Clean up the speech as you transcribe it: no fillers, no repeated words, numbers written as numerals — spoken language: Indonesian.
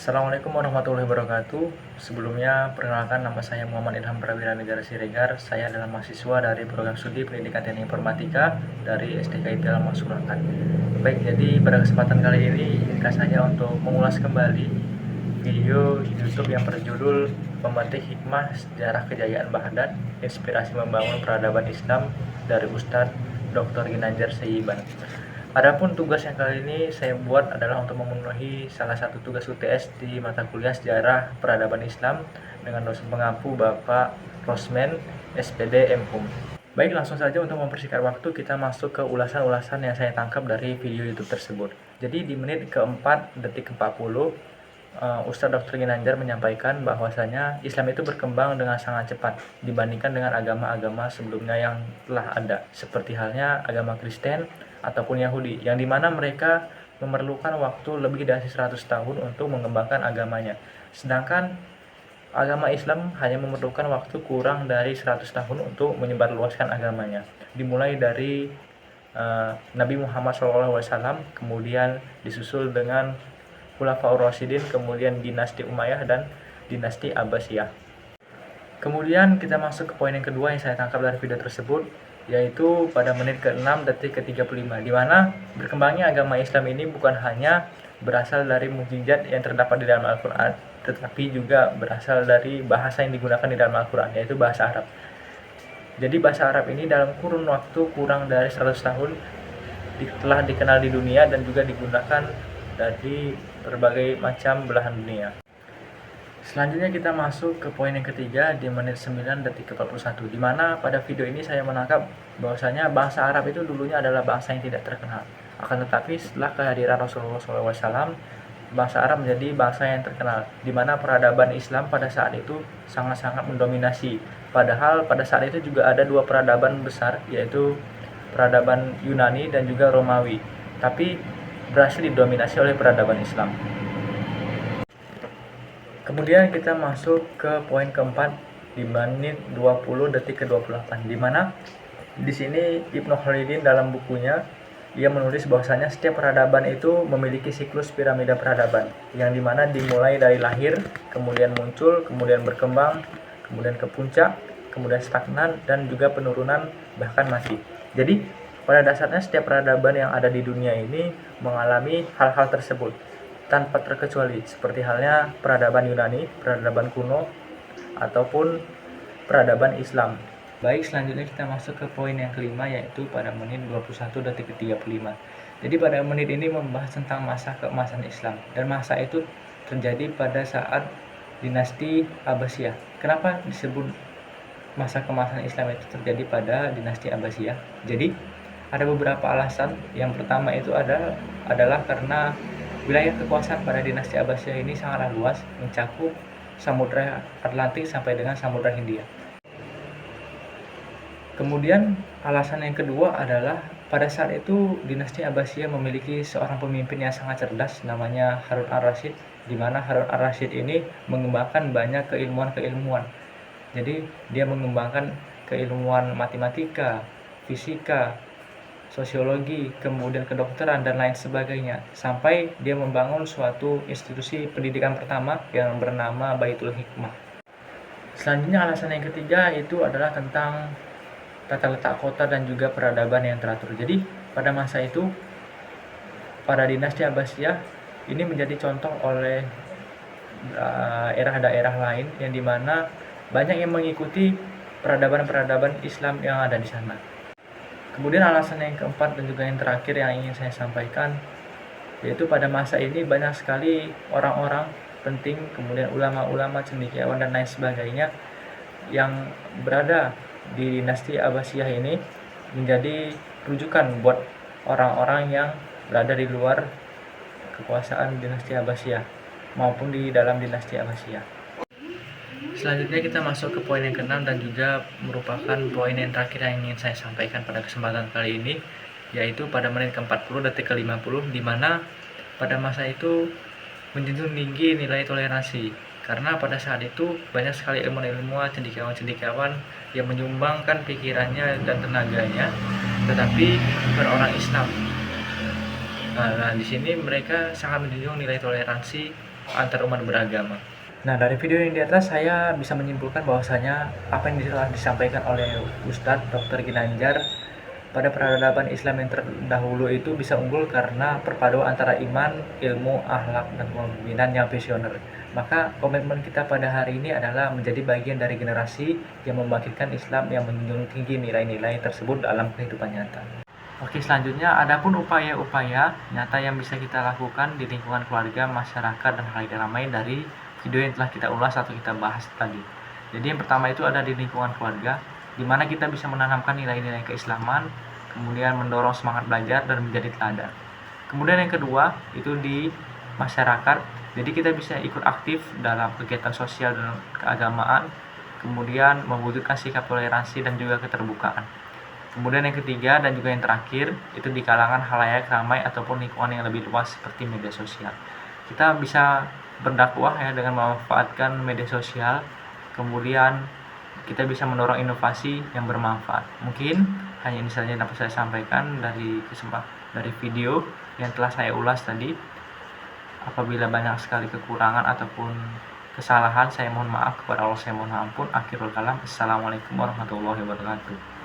Assalamualaikum warahmatullahi wabarakatuh. Sebelumnya, perkenalkan nama saya Muhammad Ilham Prawira Negara Siregar. Saya adalah mahasiswa dari program studi Pendidikan Teknik Informatika dari STKIP Alamat Surakan. Baik, jadi pada kesempatan kali ini izinkan saya untuk mengulas kembali video YouTube yang berjudul Pemetik Hikmah Sejarah Kejayaan Baghdad, Inspirasi Membangun Peradaban Islam dari Ustadz Dr. Ginanjar Seiban. Adapun tugas yang kali ini saya buat adalah untuk memenuhi salah satu tugas UTS di mata kuliah Sejarah Peradaban Islam dengan dosen pengampu Bapak Rosmen, SPD MHUM. Baik, langsung saja untuk mempersingkat waktu kita masuk ke ulasan-ulasan yang saya tangkap dari video YouTube tersebut. Jadi di menit keempat detik 40, Ustadz Dr. Ginanjar menyampaikan bahwasanya Islam itu berkembang dengan sangat cepat dibandingkan dengan agama-agama sebelumnya yang telah ada, seperti halnya agama Kristen ataupun Yahudi, yang dimana mereka memerlukan waktu lebih dari 100 tahun untuk mengembangkan agamanya. Sedangkan agama Islam hanya memerlukan waktu kurang dari 100 tahun untuk menyebarluaskan agamanya. Dimulai dari Nabi Muhammad SAW, kemudian disusul dengan Khulafaur Rasyidin, kemudian dinasti Umayyah dan dinasti Abbasiyah. Kemudian kita masuk ke poin yang kedua yang saya tangkap dari video tersebut, yaitu pada menit ke-6 detik ke-35, di mana berkembangnya agama Islam ini bukan hanya berasal dari mukjizat yang terdapat di dalam Al-Quran, tetapi juga berasal dari bahasa yang digunakan di dalam Al-Quran, yaitu bahasa Arab. Jadi bahasa Arab ini dalam kurun waktu kurang dari 100 tahun telah dikenal di dunia dan juga digunakan dari berbagai macam belahan dunia. Selanjutnya kita masuk ke poin yang ketiga di menit 9 detik ke-41, di mana pada video ini saya menangkap bahwasanya bahasa Arab itu dulunya adalah bahasa yang tidak terkenal. Akan tetapi setelah kehadiran Rasulullah SAW, bahasa Arab menjadi bahasa yang terkenal, di mana peradaban Islam pada saat itu sangat-sangat mendominasi. Padahal pada saat itu juga ada dua peradaban besar, yaitu peradaban Yunani dan juga Romawi, tapi berhasil didominasi oleh peradaban Islam. Kemudian kita masuk ke poin keempat di menit 20 detik ke-28, di mana di sini Ibnu Khaldun dalam bukunya ia menulis bahwasanya setiap peradaban itu memiliki siklus piramida peradaban, yang dimana dimulai dari lahir, kemudian muncul, kemudian berkembang, kemudian ke puncak, kemudian stagnan, dan juga penurunan bahkan mati. Jadi pada dasarnya setiap peradaban yang ada di dunia ini mengalami hal-hal tersebut tanpa terkecuali, seperti halnya peradaban Yunani, peradaban kuno, ataupun peradaban Islam. Baik, selanjutnya kita masuk ke poin yang kelima, yaitu pada menit 21 detik ke-35. Jadi pada menit ini membahas tentang masa keemasan Islam, dan masa itu terjadi pada saat dinasti Abbasiyah. Kenapa disebut masa keemasan Islam itu terjadi pada dinasti Abbasiyah? Jadi ada beberapa alasan. Yang pertama itu adalah karena wilayah kekuasaan pada dinasti Abbasiyah ini sangatlah luas, mencakup Samudra Atlantik sampai dengan Samudra Hindia. Kemudian alasan yang kedua adalah pada saat itu dinasti Abbasiyah memiliki seorang pemimpin yang sangat cerdas, namanya Harun Ar-Rasyid, di mana Harun Ar-Rasyid ini mengembangkan banyak keilmuan. Jadi dia mengembangkan keilmuan matematika, fisika, sosiologi, kemudian kedokteran, dan lain sebagainya, sampai dia membangun suatu institusi pendidikan pertama yang bernama Baitul Hikmah. Selanjutnya alasan yang ketiga itu adalah tentang tata letak kota dan juga peradaban yang teratur. Jadi pada masa itu pada dinasti Abbasiyah ini menjadi contoh oleh daerah-daerah lain, yang dimana banyak yang mengikuti peradaban-peradaban Islam yang ada di sana. Kemudian alasan yang keempat dan juga yang terakhir yang ingin saya sampaikan, yaitu pada masa ini banyak sekali orang-orang penting, kemudian ulama-ulama, cendekiawan, dan lain sebagainya yang berada di dinasti Abbasiyah ini menjadi rujukan buat orang-orang yang berada di luar kekuasaan dinasti Abbasiyah maupun di dalam dinasti Abbasiyah. Selanjutnya kita masuk ke poin yang ke-6 dan juga merupakan poin yang terakhir yang ingin saya sampaikan pada kesempatan kali ini, yaitu pada menit ke-40 detik ke-50, di mana pada masa itu menjunjung tinggi nilai toleransi, karena pada saat itu banyak sekali ilmuwan-ilmuwan, cendekiawan-cendekiawan yang menyumbangkan pikirannya dan tenaganya, tetapi bukan orang Islam. Nah, di sini mereka sangat menjunjung nilai toleransi antar umat beragama. Nah, dari video yang di atas saya bisa menyimpulkan bahwasanya apa yang telah disampaikan oleh Ustadz Dr. Ginanjar pada peradaban Islam yang terdahulu itu bisa unggul karena perpaduan antara iman, ilmu, akhlak, dan kepemimpinan yang visioner. Maka komitmen kita pada hari ini adalah menjadi bagian dari generasi yang membangkitkan Islam yang menjunjung tinggi nilai-nilai tersebut dalam kehidupan nyata. Oke, selanjutnya adapun upaya-upaya nyata yang bisa kita lakukan di lingkungan keluarga, masyarakat, dan halayak ramai dari video yang telah kita ulas atau kita bahas tadi. Jadi yang pertama itu ada di lingkungan keluarga, di mana kita bisa menanamkan nilai-nilai keislaman, kemudian mendorong semangat belajar dan menjadi teladan. Kemudian yang kedua itu di masyarakat, jadi kita bisa ikut aktif dalam kegiatan sosial dan keagamaan, kemudian mewujudkan sikap toleransi dan juga keterbukaan. Kemudian yang ketiga dan juga yang terakhir itu di kalangan halayak ramai ataupun lingkungan yang lebih luas seperti media sosial. Kita bisa berdakwah ya dengan memanfaatkan media sosial, kemudian kita bisa mendorong inovasi yang bermanfaat. Mungkin hanya ini saja yang dapat saya sampaikan dari video yang telah saya ulas tadi. Apabila banyak sekali kekurangan ataupun kesalahan, saya mohon maaf kepada Allah, saya mohon ampun. Akhirul kalam, assalamualaikum warahmatullahi wabarakatuh.